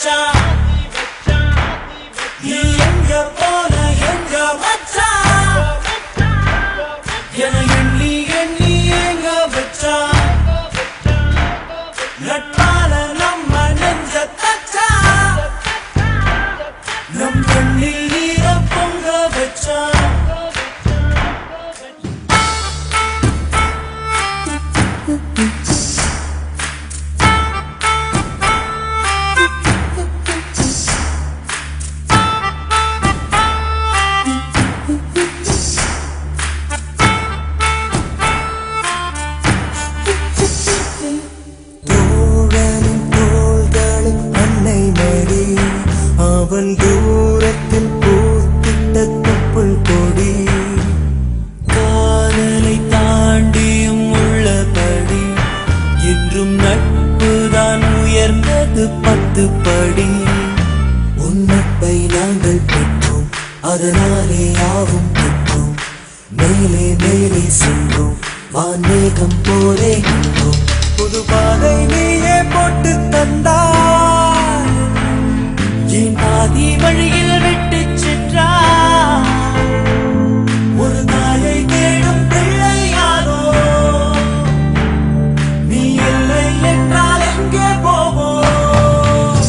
வச்சான் நீ எங்க போன எங்க வச்சான் என எண்ணி எண்ணி எங்க வச்சான் நட்பால நம்ம நெஞ்ச தச்சான் நம் கண்ணில் நீர பொங்க வச்சான் அவன் தூரத்தில் பூத்திட்ட தொப்புள் கொடி காதலை தாண்டியும் உள்ளபடி என்றும் நட்புதான் உயர்ந்தது 10 படி உன் நட்பை நாங்கள் பெற்றோம் அதனாலே யாவும் பெற்றோம் மேலே மேலே சென்றோம் வான்மேகம் போலே நின்றோம் புது பாதை நீயே போட்டு தந்தாய் என் பாதி வழியில் விட்டு சென்றாய் ஒரு தாயை தேடும் பிள்ளையானோ நீ இல்லை என்றால் எங்கே போவோம்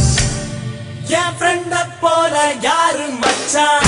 என் ஃப்ரெண்ட போல யாரு மச்சான்